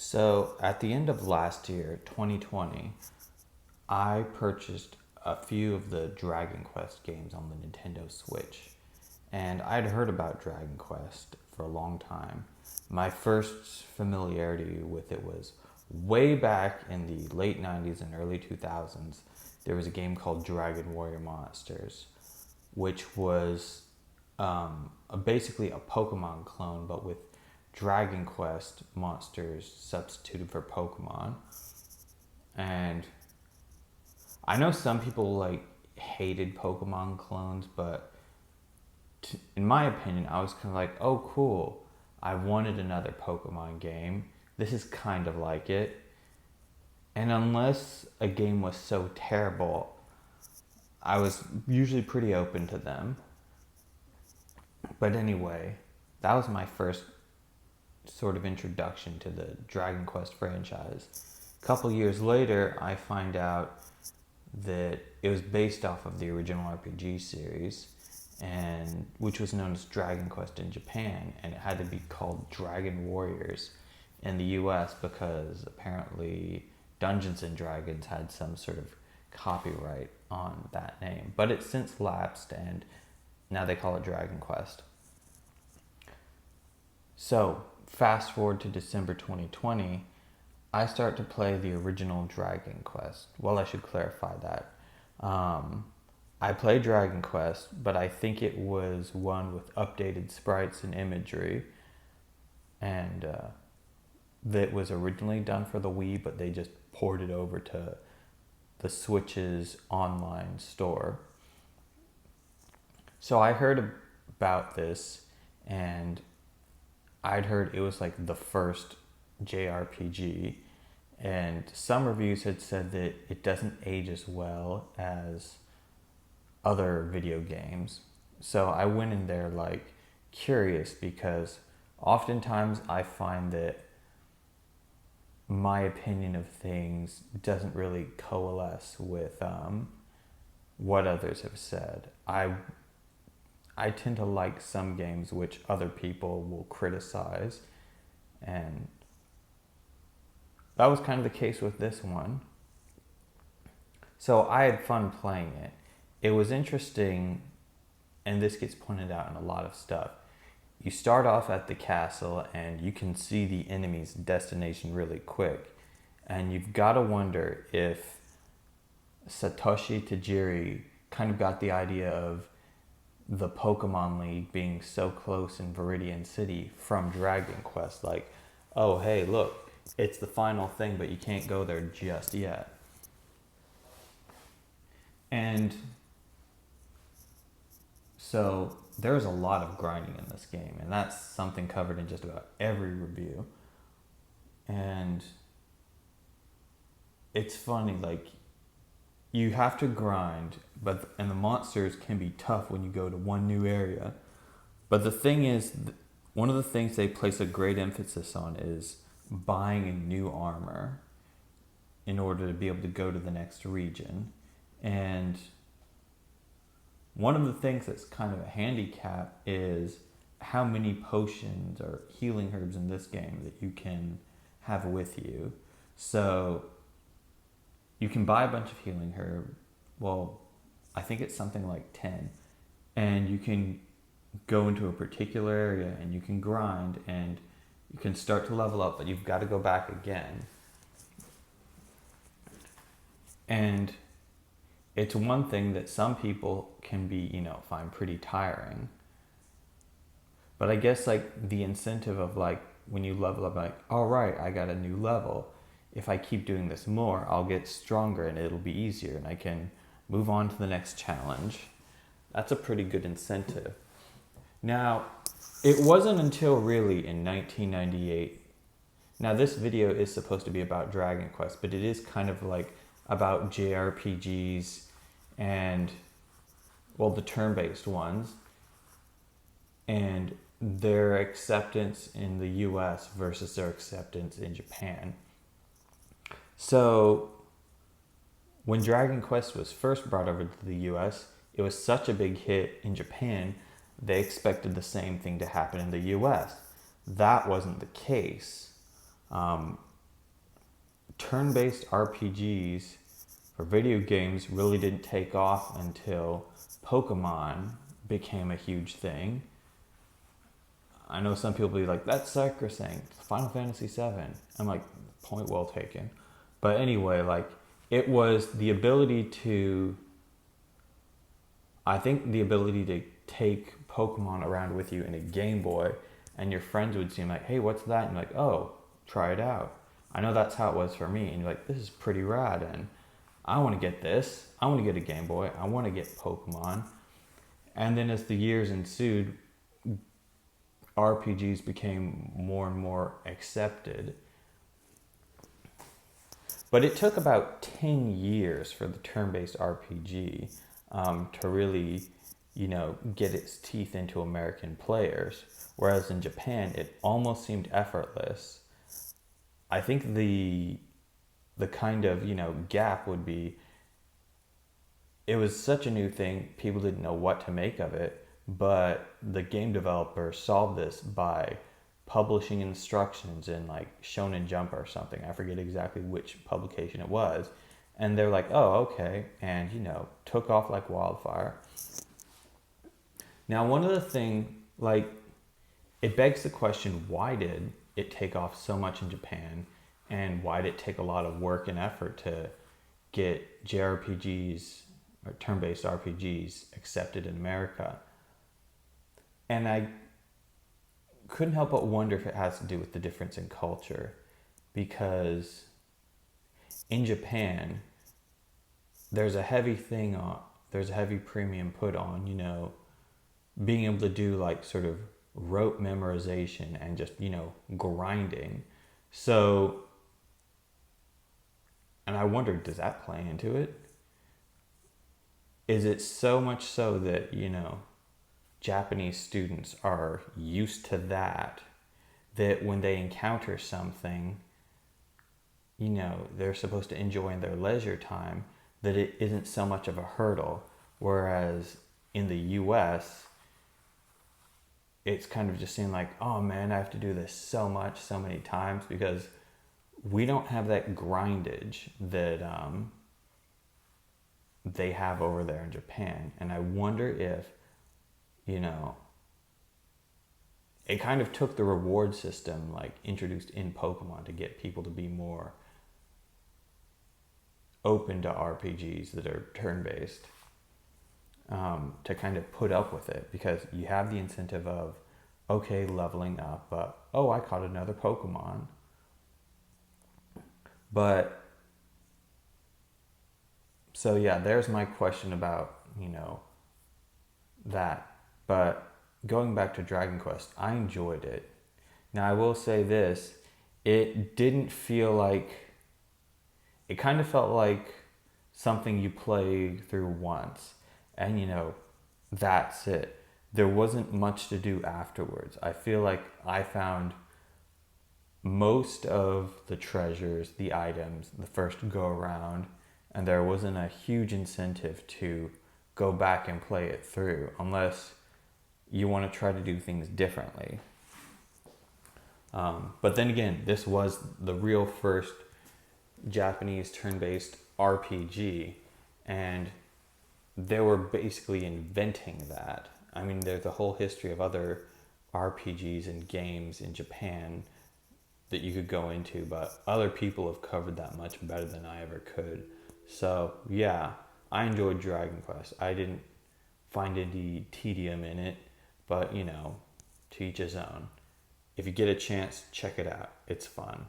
So at the end of last year, 2020, I purchased a few of the Dragon Quest games on the Nintendo Switch. And I'd heard about Dragon Quest for a long time. My first familiarity with it was way back in the late 90s and early 2000s. There was a game called Dragon Warrior Monsters, which was basically a Pokemon clone, but with Dragon Quest monsters substituted for Pokemon. And I know some people hated Pokemon clones, but in my opinion, I was kind of like, oh, cool. I wanted another Pokemon game. This is kind of like it. And unless a game was so terrible, I was usually pretty open to them. But anyway, that was my first sort of introduction to the Dragon Quest franchise. A couple years later, I find out that it was based off of the original RPG series, and which was known as Dragon Quest in Japan, and it had to be called Dragon Warriors in the US because apparently Dungeons and Dragons had some sort of copyright on that name. But it's since lapsed and now they call it Dragon Quest. So, fast forward to December 2020, I start to play the original Dragon Quest. Well, I should clarify that. I played Dragon Quest, but I think it was one with updated sprites and imagery. And that was originally done for the Wii, but they just ported over to the Switch's online store. So I heard about this, and I'd heard it was like the first JRPG, and some reviews had said that it doesn't age as well as other video games. So I went in there curious because oftentimes I find that my opinion of things doesn't really coalesce with what others have said. I tend to like some games which other people will criticize, and that was kind of the case with this one. So I had fun playing it. It was interesting, and this gets pointed out in a lot of stuff. You start off at the castle and you can see the enemy's destination really quick. And you've got to wonder if Satoshi Tajiri kind of got the idea of the Pokemon League being so close in Viridian City from Dragon Quest. Like, oh, hey, look, it's the final thing, but you can't go there just yet. And so there's a lot of grinding in this game, and that's something covered in just about every review. And it's funny, you have to grind, and the monsters can be tough when you go to one new area. But the thing is, one of the things they place a great emphasis on is buying a new armor in order to be able to go to the next region. And one of the things that's kind of a handicap is how many potions or healing herbs in this game that you can have with you. So you can buy a bunch of healing herb. Well, I think it's something like 10. And you can go into a particular area and you can grind and you can start to level up, but you've got to go back again. And it's one thing that some people can be, find pretty tiring. But I guess the incentive of when you level up, all right, I got a new level. If I keep doing this more, I'll get stronger and it'll be easier and I can move on to the next challenge. That's a pretty good incentive. Now, it wasn't until really in 1998. Now, this video is supposed to be about Dragon Quest, but it is kind of about JRPGs and, the turn-based ones and their acceptance in the US versus their acceptance in Japan. So, when Dragon Quest was first brought over to the US, it was such a big hit in Japan, they expected the same thing to happen in the US. That wasn't the case. turn-based RPGs for video games really didn't take off until Pokemon became a huge thing. I know some people be like, that's sacrosanct, Final Fantasy VII. I'm like, point well taken. But anyway, like, it was the ability to, I think the ability to take Pokemon around with you in a Game Boy, and your friends would seem like, hey, what's that? And you're like, oh, try it out. I know that's how it was for me. And you're like, this is pretty rad. And I want to get this. I want to get a Game Boy. I want to get Pokemon. And then as the years ensued, RPGs became more and more accepted. But it took about 10 years for the turn-based RPG to really, get its teeth into American players. Whereas in Japan, it almost seemed effortless. I think the kind of, gap would be, it was such a new thing, people didn't know what to make of it, but the game developer solved this by publishing instructions in like Shonen Jump or something. I forget exactly which publication it was. And they're like, oh, okay. And, took off like wildfire. Now, one of the things, like, it begs the question, why did it take off so much in Japan? And why did it take a lot of work and effort to get JRPGs or turn-based RPGs accepted in America? And I couldn't help but wonder if it has to do with the difference in culture. Because in Japan, there's a heavy premium put on, being able to do like sort of rote memorization and just, grinding. So, and I wondered, does that play into it? Is it so much so that, Japanese students are used to that when they encounter something, they're supposed to enjoy in their leisure time, that it isn't so much of a hurdle. Whereas in the US, it's kind of just seemed like, oh man, I have to do this so many times, because we don't have that grindage that they have over there in Japan. And I wonder if, it kind of took the reward system like introduced in Pokemon to get people to be more open to RPGs that are turn-based, to kind of put up with it, because you have the incentive of, okay, leveling up, but, oh, I caught another Pokemon. But, so yeah, there's my question about, that. But going back to Dragon Quest, I enjoyed it. Now, I will say this, it didn't feel like, it kind of felt like something you play through once, and that's it. There wasn't much to do afterwards. I feel like I found most of the treasures, the items, the first go around, and there wasn't a huge incentive to go back and play it through unless you want to try to do things differently. But then again, this was the real first Japanese turn-based RPG, and they were basically inventing that. I mean, there's a whole history of other RPGs and games in Japan that you could go into, but other people have covered that much better than I ever could. So yeah, I enjoyed Dragon Quest. I didn't find any tedium in it, but to each his own. If you get a chance, check it out. It's fun.